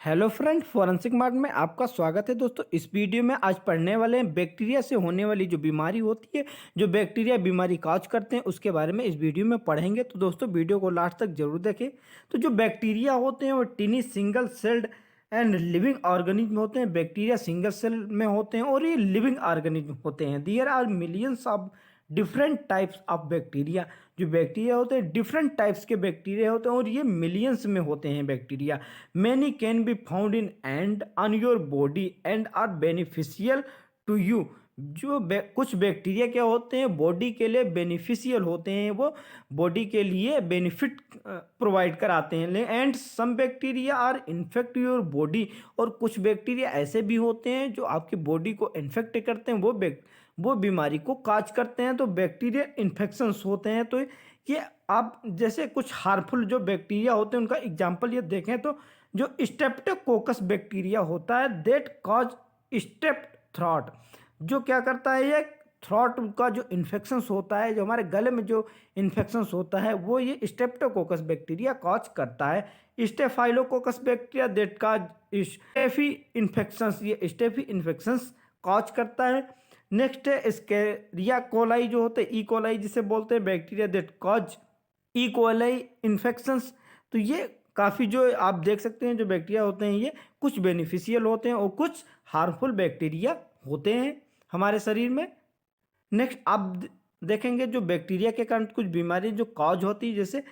Hello friend, forensic mart में आपका स्वागत है। दोस्तों, इस वीडियो में आज पढ़ने वाले हैं बैक्टीरिया से होने वाली जो बीमारी होती है, जो बैक्टीरिया बीमारी काज करते हैं, उसके बारे में इस वीडियो में पढ़ेंगे। तो दोस्तों, वीडियो को लास्ट तक जरूर देखें। तो जो बैक्टीरिया होते हैं वो टिनी single celled and living organism होते हैं। बैक्टीरिया सिंगल सेल में होते हैं और ये लिविंग ऑर्गेनिज्म होते हैं। There are millions of different types of bacteria. जो बैक्टीरिया होते हैं डिफरेंट टाइप्स के बैक्टीरिया होते हैं और ये मिलियंस में होते हैं bacteria. Many can be found in and on your body and are beneficial to you. कुछ बैक्टीरिया क्या होते हैं, बॉडी के लिए बेनिफिशियल होते हैं, वो बॉडी के लिए बेनिफिट प्रोवाइड कराते हैं। And some bacteria are infect your body. और कुछ बैक्टीरिया ऐसे भी होते हैं जो आपकी बॉडी को इन्फेक्ट करते हैं, वो बीमारी को काज करते हैं। तो बैक्टीरिया इन्फेक्शंस होते हैं। तो ये आप जैसे कुछ हार्मफुल जो बैक्टीरिया होते हैं उनका एग्जाम्पल ये देखें तो जो स्ट्रेप्टोकोकस बैक्टीरिया होता है दैट कॉज स्टेप्ट थ्रॉट। जो क्या करता है, ये थ्रॉट का जो इन्फेक्शंस होता है, जो हमारे गले में जो इन्फेक्शंस होता है, वो ये स्ट्रेप्टोकोकस बैक्टीरिया कॉज करता है। Staphylococcus bacteria that cause Steffi infections, ये स्टेफी इन्फेक्शंस कॉज करता है। नेक्स्ट है एस्केरिया कोलाई जो होते हैं, ई कोलाई जिसे बोलते हैं, bacteria that cause E coli infections. तो ये काफ़ी जो आप देख सकते हैं जो बैक्टीरिया होते हैं ये कुछ बेनिफिशियल होते हैं और कुछ हार्मफुल बैक्टीरिया होते हैं हमारे शरीर में। नेक्स्ट आप देखेंगे जो बैक्टीरिया के कारण कुछ बीमारी जो कॉज होती है, जैसे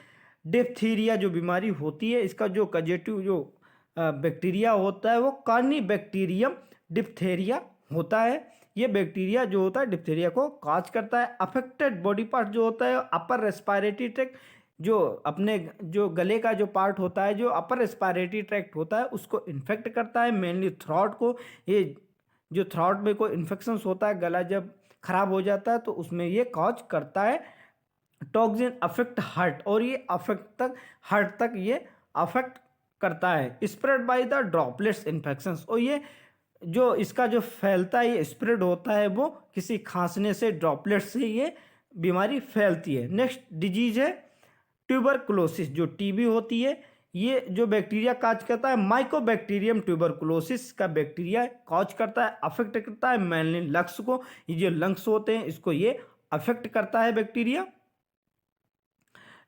डिप्थीरिया जो बीमारी होती है, इसका जो कजेटिव जो बैक्टीरिया होता है वो कार्निबैक्टीरियम डिप्थेरिया होता है। ये बैक्टीरिया जो होता है डिप्थेरिया को कॉज करता है। अफेक्टेड बॉडी पार्ट जो होता है अपर रेस्पिरेटरी ट्रैक्ट, जो अपने जो गले का जो पार्ट होता है, जो अपर रेस्पिरेटरी ट्रैक्ट होता है, उसको इन्फेक्ट करता है। मेनली थ्रॉट को, ये जो थ्रॉट में कोई इन्फेक्शंस होता है, गला जब खराब हो जाता है तो उसमें ये कॉज करता है। टॉक्सिन अफेक्ट हार्ट, और ये हार्ट तक ये अफेक्ट करता है। Spread by the droplets infections, और ये जो इसका जो फैलता है, ये स्प्रेड होता है वो किसी खांसने से, ड्रॉपलेट से ये बीमारी फैलती है। नेक्स्ट डिजीज है ट्यूबरकुलोसिस, जो टीबी होती है। ये जो बैक्टीरिया काज करता है माइकोबैक्टीरियम ट्यूबरकुलोसिस का बैक्टीरिया कॉज करता है, अफेक्ट करता है मेनली लंग्स को। ये जो लंग्स होते हैं इसको ये अफेक्ट करता है bacteria.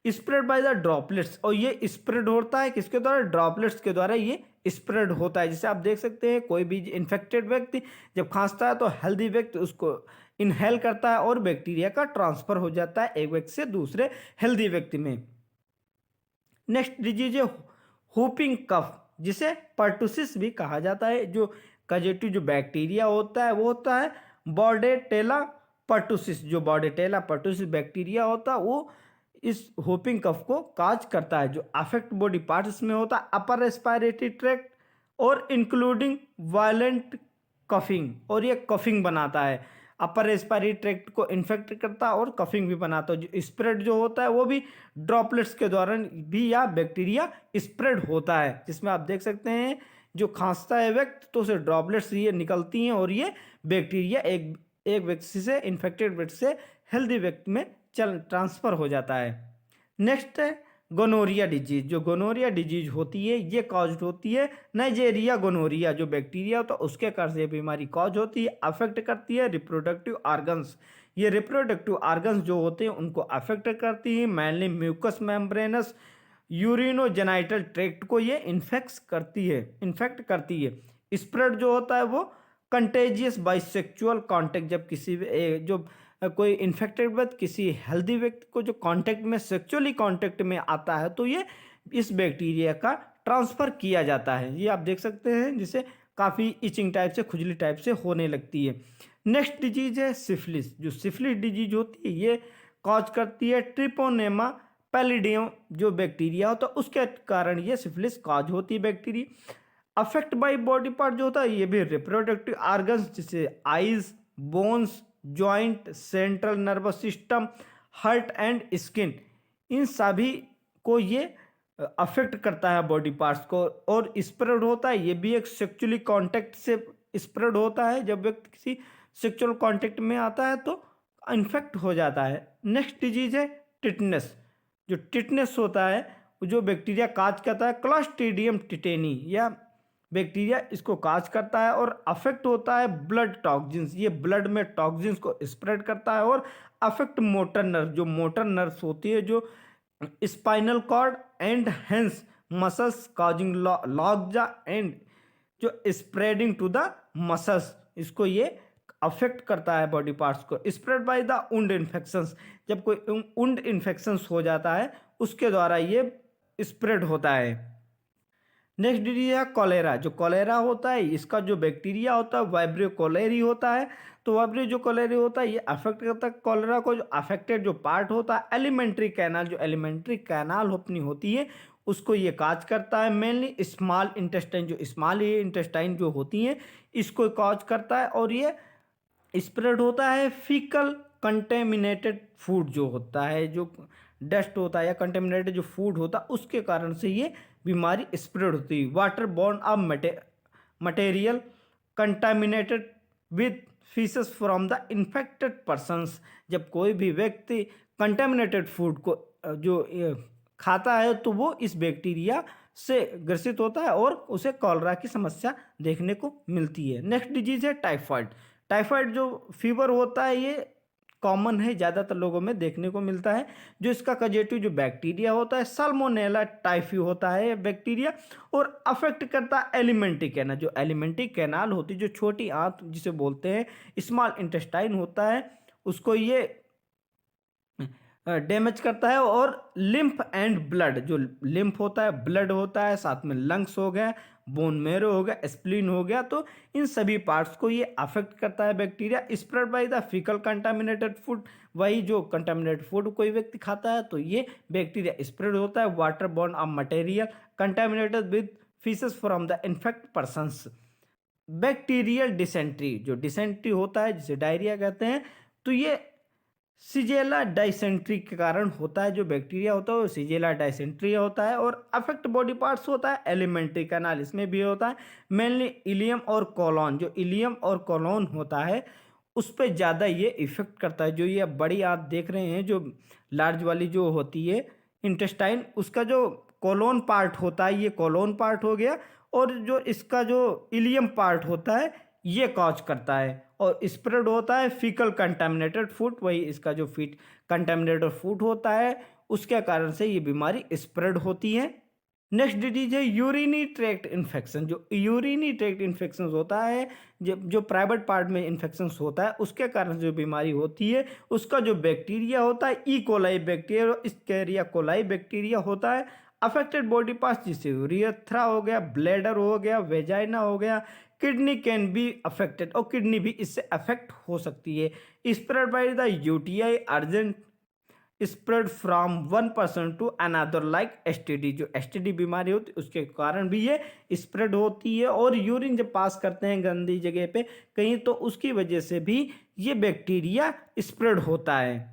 Spread by the droplets, और ये स्प्रेड होता है किसके द्वारा, ड्रॉपलेट्स के द्वारा ये स्प्रेड होता है। जैसे आप देख सकते हैं कोई भी इन्फेक्टेड व्यक्ति जब खांसता है तो हेल्दी व्यक्ति उसको इनहेल करता है और बैक्टीरिया का ट्रांसफर हो जाता है एक व्यक्ति से दूसरे हेल्दी व्यक्ति में। नेक्स्ट डिजीज है हुपिंग कफ, जिसे पर्टुसिस भी कहा जाता है। जो कजेटिव जो बैक्टीरिया होता है वो होता है बॉर्डेटेला पर्टुसिस। जो बॉर्डेटेला पर्टुसिस बैक्टीरिया होता है वो इस होपिंग कफ को काज करता है। जो अफेक्ट बॉडी पार्ट्स में होता है अपर रेस्पिरेटरी ट्रैक्ट और इंक्लूडिंग वायलेंट कफिंग, और ये कफिंग बनाता है, अपर रेस्पिरेटरी ट्रैक्ट को इन्फेक्ट करता है और कफिंग भी बनाता है। जो स्प्रेड जो होता है वो भी ड्रॉपलेट्स के द्वारा भी या बैक्टीरिया स्प्रेड होता है, जिसमें आप देख सकते हैं जो खांसता है व्यक्ति तो उसे ड्रॉपलेट्स ये निकलती हैं और ये बैक्टीरिया एक व्यक्ति से, इन्फेक्टेड व्यक्ति से हेल्दी व्यक्ति में ट्रांसफर हो जाता है। नेक्स्ट है गोनोरिया डिजीज। जो गोनोरिया डिजीज होती है ये कॉज होती है नाइजेरिया गोनोरिया, जो बैक्टीरिया होता है उसके कारण से ये बीमारी कॉज होती है, अफेक्ट करती है रिप्रोडक्टिव ऑर्गन्स। ये रिप्रोडक्टिव ऑर्गन्स जो होते हैं उनको अफेक्ट करती है, mainly mucus membranes urinogenital tract को ये इन्फेक्ट करती है। स्प्रेड जो होता है वो कंटेजियस बाय सेक्चुअल कॉन्टेक्ट, जब किसी जो कोई इन्फेक्टेड व्यक्ति किसी हेल्दी व्यक्ति को जो कांटेक्ट में, सेक्सुअली कांटेक्ट में आता है तो ये इस बैक्टीरिया का ट्रांसफ़र किया जाता है। ये आप देख सकते हैं जिसे काफ़ी इचिंग टाइप से, खुजली टाइप से होने लगती है। नेक्स्ट डिजीज है सिफिलिस। जो सिफिलिस डिजीज होती है ये कॉज करती है ट्रिपोनेमा पैलिडियम, जो बैक्टीरिया होता है उसके कारण ये सिफिलिस कॉज होती है bacteria. Affect by body part जो होता है ये भी रिप्रोडक्टिव ऑर्गन्स, जैसे eyes, bones, joint, central nervous system, heart and skin, इन सभी को ये अफेक्ट करता है बॉडी पार्ट्स को। और स्प्रेड होता है ये भी एक सेक्सुअली कांटेक्ट से स्प्रेड होता है, जब व्यक्ति किसी सेक्सुअल कांटेक्ट में आता है तो इन्फेक्ट हो जाता है। नेक्स्ट डिजीज है टिटनेस। जो टिटनेस होता है जो बैक्टीरिया काज करता है क्लॉस्ट्रीडियम टिटेनी, या बैक्टीरिया इसको काज करता है और अफेक्ट होता है ब्लड टॉक्सिन्स, ये ब्लड में टॉक्सिन्स को स्प्रेड करता है और अफेक्ट मोटर नर्व, जो मोटर नर्व्स होती है, जो spinal cord and hence muscles causing lockjaw and जो स्प्रेडिंग टू द मसल्स, इसको ये अफेक्ट करता है बॉडी पार्ट्स को। Spread by the wound infections, जब कोई वुंड इन्फेक्शंस हो जाता है उसके द्वारा ये स्प्रेड होता है। नेक्स्ट डिजीज है कॉलेरा। जो कॉलेरा होता है इसका जो बैक्टीरिया होता है वाइब्रियो कोलेरी होता है। तो वाइब्रियो जो कोलेरी होता है ये अफेक्ट करता है कॉलेरा को। जो अफेक्टेड जो पार्ट होता है एलिमेंट्री कैनाल, जो एलिमेंट्री कैनाल अपनी होती है उसको ये काज करता है। मेनली स्मॉल इंटेस्टाइन, जो स्मॉल इंटेस्टाइन जो होती हैं इसको काज करता है और ये स्प्रेड होता है फीकल कंटेमिनेटेड फूड, जो होता है जो डस्ट होता है या कंटेमिनेटेड जो फूड होता है उसके कारण से ये बीमारी स्प्रेड होती है। Water borne of material contaminated with faeces from the infected persons, जब कोई भी व्यक्ति कंटेमिनेटेड फूड को जो खाता है तो वो इस बैक्टीरिया से ग्रसित होता है और उसे कॉलरा की समस्या देखने को मिलती है। नेक्स्ट डिजीज है टाइफाइड। टाइफाइड जो फीवर होता है ये कॉमन है, ज़्यादातर लोगों में देखने को मिलता है। जो इसका कजेटिव जो बैक्टीरिया होता है साल्मोनेला टाइफी होता है बैक्टीरिया और अफेक्ट करता है एलिमेंट्री कैनाल। जो एलिमेंट्री कैनाल होती है, जो छोटी आंत जिसे बोलते हैं स्मॉल इंटेस्टाइन होता है, उसको ये डैमेज करता है। और लिम्फ एंड ब्लड, जो लिम्फ होता है ब्लड होता है, साथ में लंग्स हो गया, बोन मेरो हो गया, स्प्लीन हो गया, तो इन सभी पार्ट्स को ये अफेक्ट करता है bacteria. Spread by the faecal contaminated food, वही जो कंटामिनेटेड फूड कोई व्यक्ति खाता है तो ये बैक्टीरिया स्प्रेड होता है। Water borne of material contaminated with faeces from the infect persons. Bacterial dysentery, जो डिसेंट्री होता है जिसे डायरिया कहते हैं, तो ये सिजेला डाइसेंट्री के कारण होता है। जो बैक्टीरिया होता है वो सिजेला डाइसेंट्री होता है और अफेक्ट बॉडी पार्ट्स होता है एलिमेंट्री कैनाल, इसमें भी होता है। मेनली इलियम और कोलोन, जो इलियम और कोलोन होता है उस पर ज़्यादा ये इफेक्ट करता है। जो ये बड़ी आप देख रहे हैं जो लार्ज वाली जो होती है इंटेस्टाइन, उसका जो कोलोन पार्ट होता है ये कोलोन पार्ट हो गया, और जो इसका जो इलियम पार्ट होता है ये कॉज करता है और स्प्रेड होता है फीकल कंटामिनेटेड फूड, वही इसका जो फीट कंटामिनेटेड फूड होता है उसके कारण से ये बीमारी स्प्रेड होती है। नेक्स्ट डिजीज है यूरिनी ट्रैक्ट इन्फेक्शन। जो यूरिनी ट्रैक्ट इन्फेक्शन होता है, जो प्राइवेट पार्ट में इन्फेक्शन होता है उसके कारण जो बीमारी होती है उसका जो बैक्टीरिया होता है E coli bacteria, Escherichia coli bacteria होता है। अफेक्टेड बॉडी पार्ट्स जिसे यूरेथ्रा हो गया, ब्लैडर हो गया, वेजाइना हो गया, किडनी कैन बी अफेक्टेड, और किडनी भी इससे अफेक्ट हो सकती है। Spread by the UTI urgent spread from one person to another like STD. जो एसटीडी बीमारी होती है उसके कारण भी ये स्प्रेड होती है। और यूरिन जब पास करते हैं गंदी जगह पे कहीं तो उसकी वजह से भी ये बैक्टीरिया स्प्रेड होता है।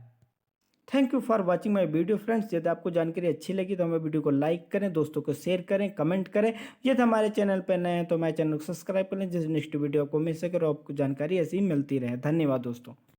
Thank you for watching my video friends. यदि आपको जानकारी अच्छी लगी तो हमें वीडियो को लाइक करें, दोस्तों को शेयर करें, कमेंट करें। यदि हमारे चैनल पर नए हैं तो हमारे चैनल को सब्सक्राइब करें जिससे नेक्स्ट वीडियो आपको मिल सके और आपको जानकारी ऐसी ही मिलती रहे। धन्यवाद दोस्तों।